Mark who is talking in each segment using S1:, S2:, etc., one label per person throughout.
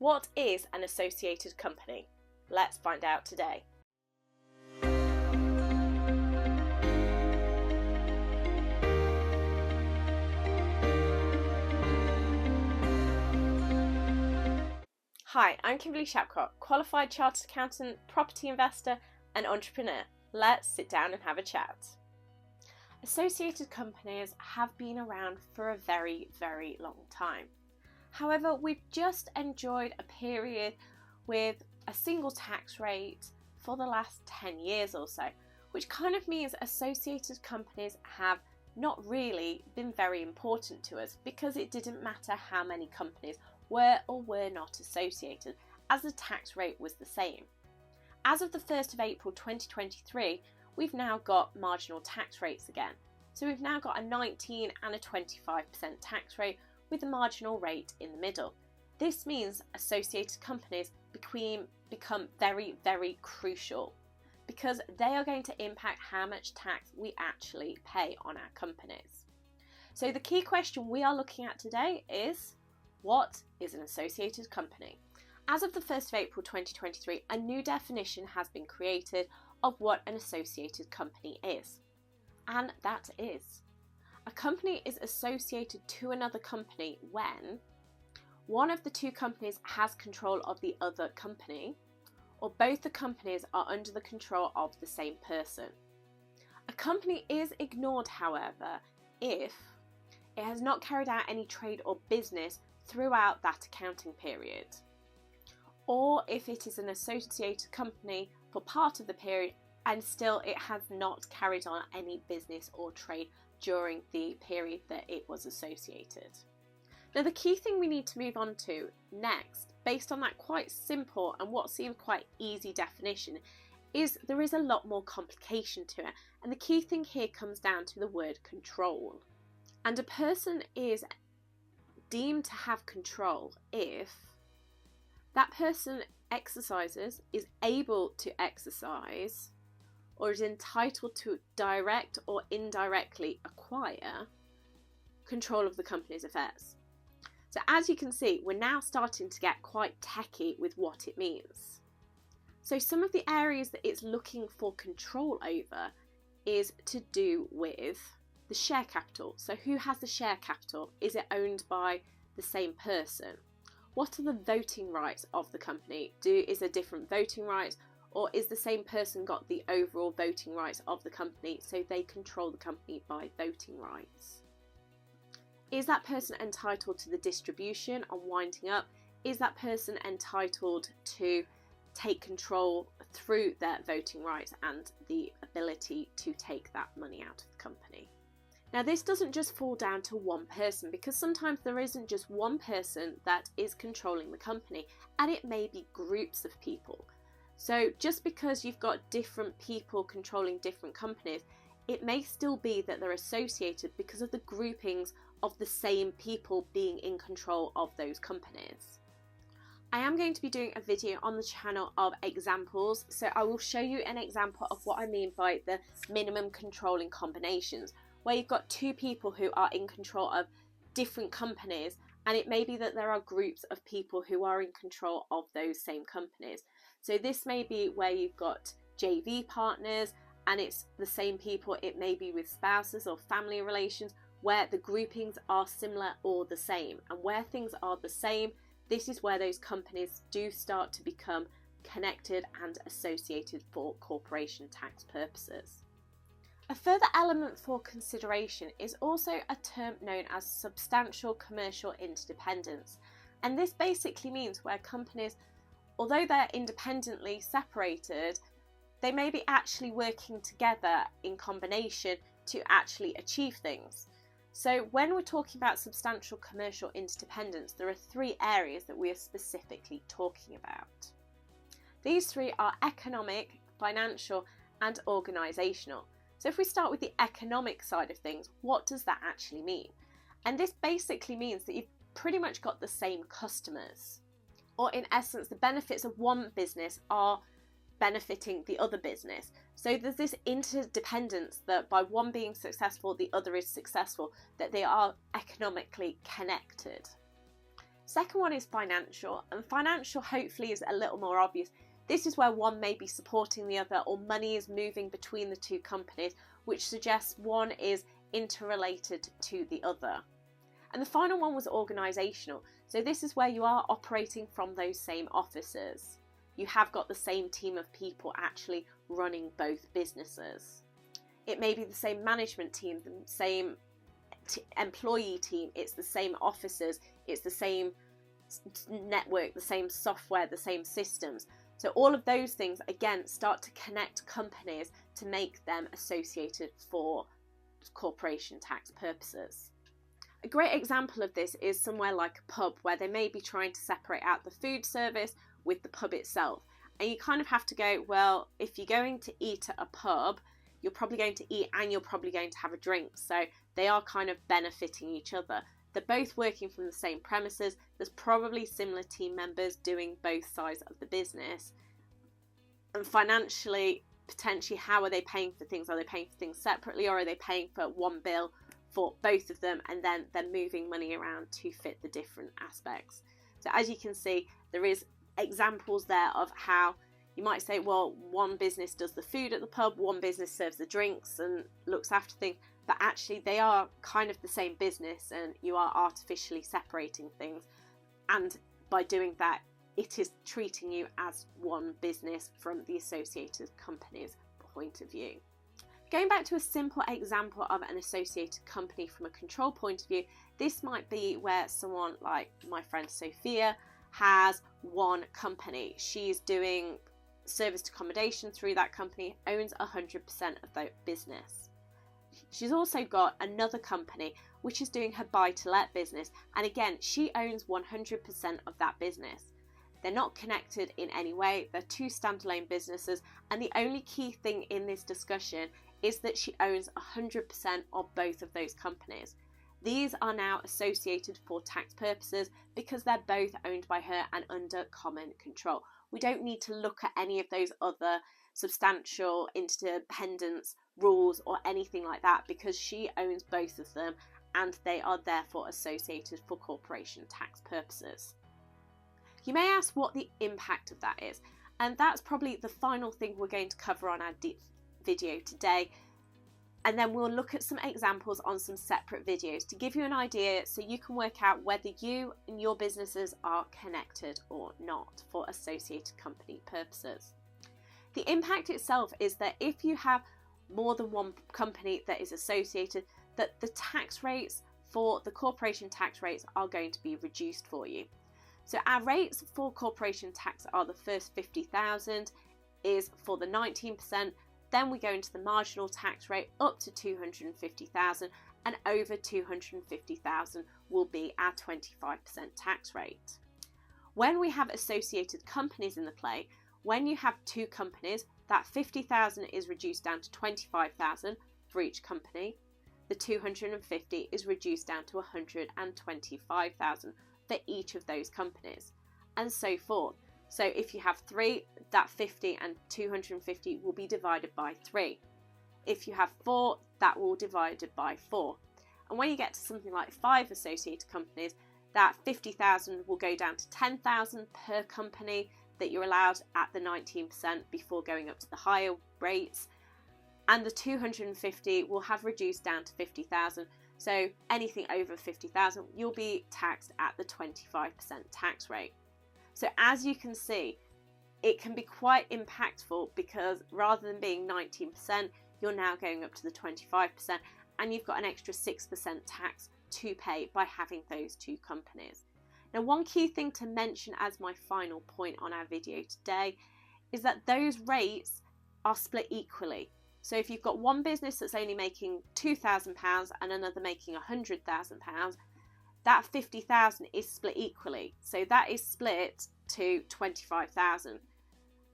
S1: What is an associated company? Let's find out today. Hi, I'm Kimberly Shapcotts, qualified chartered accountant, property investor and entrepreneur. Let's sit down and have a chat. Associated companies have been around for a very, very long time. However, we've just enjoyed a period with a single tax rate for the last 10 years or so, which kind of means associated companies have not really been very important to us because it didn't matter how many companies were or were not associated, as the tax rate was the same. As of the 1st of April 2023, we've now got marginal tax rates again. So we've now got a 19 and a 25% tax rate with a marginal rate in the middle. This means associated companies become very, very crucial because they are going to impact how much tax we actually pay on our companies. So the key question we are looking at today is, what is an associated company? As of the 1st of April 2023, a new definition has been created of what an associated company is. And that is, a company is associated to another company when one of the two companies has control of the other company, or both the companies are under the control of the same person. A company is ignored, however, if it has not carried out any trade or business throughout that accounting period, or if it is an associated company for part of the period and still it has not carried on any business or trade during the period that it was associated. Now, the key thing we need to move on to next, based on that quite simple and what seemed quite easy definition, is there is a lot more complication to it, and the key thing here comes down to the word control. And a person is deemed to have control if that person exercises, is able to exercise, or is entitled to direct or indirectly acquire control of the company's affairs. So as you can see, we're now starting to get quite techie with what it means. So some of the areas that it's looking for control over is to do with the share capital. So who has the share capital? Is it owned by the same person? What are the voting rights of the company? Is there different voting rights, or is the same person got the overall voting rights of the company, so they control the company by voting rights? Is that person entitled to the distribution and winding up? Is that person entitled to take control through their voting rights and the ability to take that money out of the company? Now, this doesn't just fall down to one person, because sometimes there isn't just one person that is controlling the company, and it may be groups of people. So just because you've got different people controlling different companies, it may still be that they're associated because of the groupings of the same people being in control of those companies. I am going to be doing a video on the channel of examples, so I will show you an example of what I mean by the minimum controlling combinations, where you've got two people who are in control of different companies, and it may be that there are groups of people who are in control of those same companies. So this may be where you've got JV partners and it's the same people. It may be with spouses or family relations where the groupings are similar or the same. And where things are the same, this is where those companies do start to become connected and associated for corporation tax purposes. A further element for consideration is also a term known as substantial commercial interdependence. And this basically means where companies, although they're independently separated, they may be actually working together in combination to actually achieve things. So when we're talking about substantial commercial interdependence, there are three areas that we are specifically talking about. These three are economic, financial, and organisational. So if we start with the economic side of things, what does that actually mean? And this basically means that you've pretty much got the same customers. Or in essence, the benefits of one business are benefiting the other business. So there's this interdependence that by one being successful, the other is successful, that they are economically connected. Second one is financial, and financial hopefully is a little more obvious. This is where one may be supporting the other, or money is moving between the two companies, which suggests one is interrelated to the other. And the final one was organisational. So this is where you are operating from those same offices. You have got the same team of people actually running both businesses. It may be the same management team, the same employee team, it's the same officers, it's the same network, the same software, the same systems. So all of those things, again, start to connect companies to make them associated for corporation tax purposes. A great example of this is somewhere like a pub, where they may be trying to separate out the food service with the pub itself. And you kind of have to go, well, if you're going to eat at a pub, you're probably going to eat and you're probably going to have a drink. So they are kind of benefiting each other. They're both working from the same premises. There's probably similar team members doing both sides of the business. And financially, potentially, how are they paying for things? Are they paying for things separately, or are they paying for one bill for both of them, and then they're moving money around to fit the different aspects? So as you can see, there is examples there of how you might say, well, one business does the food at the pub, one business serves the drinks and looks after things, but actually they are kind of the same business, and you are artificially separating things. And by doing that, it is treating you as one business from the associated company's point of view. Going back to a simple example of an associated company from a control point of view, this might be where someone like my friend Sophia has one company. She's doing serviced accommodation through that company, owns 100% of the business. She's also got another company which is doing her buy-to-let business, and again, she owns 100% of that business. They're not connected in any way, they're two standalone businesses, and the only key thing in this discussion is that she owns 100% of both of those companies. These are now associated for tax purposes because they're both owned by her and under common control. We don't need to look at any of those other substantial interdependence rules or anything like that, because she owns both of them and they are therefore associated for corporation tax purposes. You may ask what the impact of that is, and that's probably the final thing we're going to cover on our video today, and then we'll look at some examples on some separate videos to give you an idea so you can work out whether you and your businesses are connected or not for associated company purposes. The impact itself is that if you have more than one company that is associated, that the tax rates for the corporation tax rates are going to be reduced for you. So our rates for corporation tax are the first 50,000 is for the 19%, then we go into the marginal tax rate up to 250,000, and over 250,000 will be our 25% tax rate. When we have associated companies in the play, when you have two companies, that 50,000 is reduced down to 25,000 for each company. The 250 is reduced down to 125,000 for each of those companies, and so forth. So if you have three, that 50 and 250 will be divided by 3. If you have 4, that will be divided by 4. And when you get to something like 5 associated companies, that 50,000 will go down to 10,000 per company that you're allowed at the 19% before going up to the higher rates. And the 250 will have reduced down to 50,000. So anything over 50,000, you'll be taxed at the 25% tax rate. So as you can see, it can be quite impactful, because rather than being 19%, you're now going up to the 25%, and you've got an extra 6% tax to pay by having those two companies. Now, one key thing to mention as my final point on our video today is that those rates are split equally. So if you've got one business that's only making £2,000 and another making £100,000, that 50,000 is split equally. So that is split to 25,000,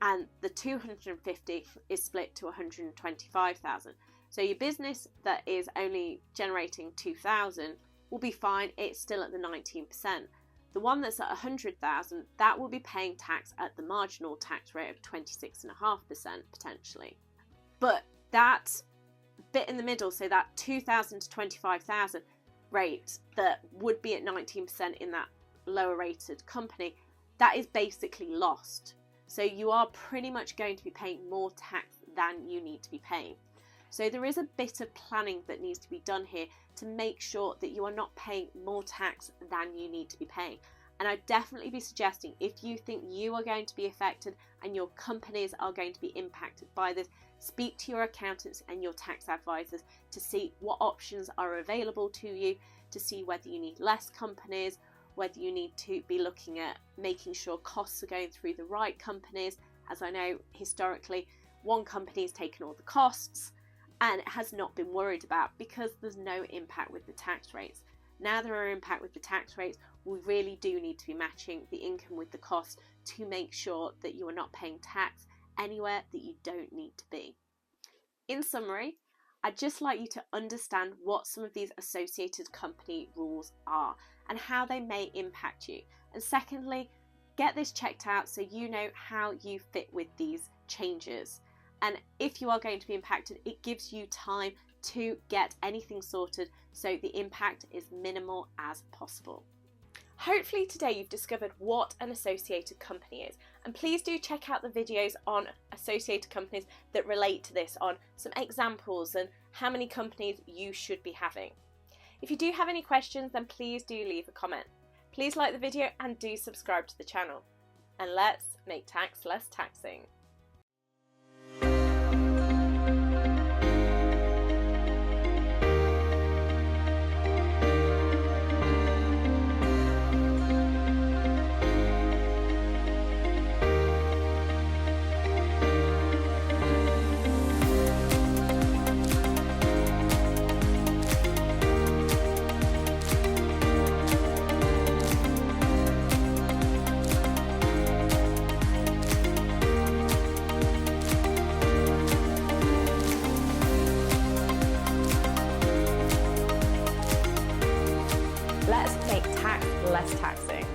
S1: and the 250 is split to 125,000. So your business that is only generating 2,000 will be fine, it's still at the 19%. The one that's at 100,000, that will be paying tax at the marginal tax rate of 26.5% potentially. But that bit in the middle, so that 2,000 to 25,000 rate that would be at 19% in that lower rated company, that is basically lost. So you are pretty much going to be paying more tax than you need to be paying. So there is a bit of planning that needs to be done here to make sure that you are not paying more tax than you need to be paying. And I'd definitely be suggesting, if you think you are going to be affected and your companies are going to be impacted by this, speak to your accountants and your tax advisors to see what options are available to you, to see whether you need less companies, whether you need to be looking at making sure costs are going through the right companies. As I know, historically, one company has taken all the costs and it has not been worried about because there's no impact with the tax rates. Now there are impact with the tax rates, we really do need to be matching the income with the cost to make sure that you are not paying tax anywhere that you don't need to be. In summary, I'd just like you to understand what some of these associated company rules are and how they may impact you. And secondly, get this checked out so you know how you fit with these changes. And if you are going to be impacted, it gives you time to get anything sorted so the impact is minimal as possible. Hopefully today you've discovered what an associated company is, and please do check out the videos on associated companies that relate to this, on some examples and how many companies you should be having. If you do have any questions, then please do leave a comment. Please like the video and do subscribe to the channel. And let's make tax less taxing. Let's make tax less taxing.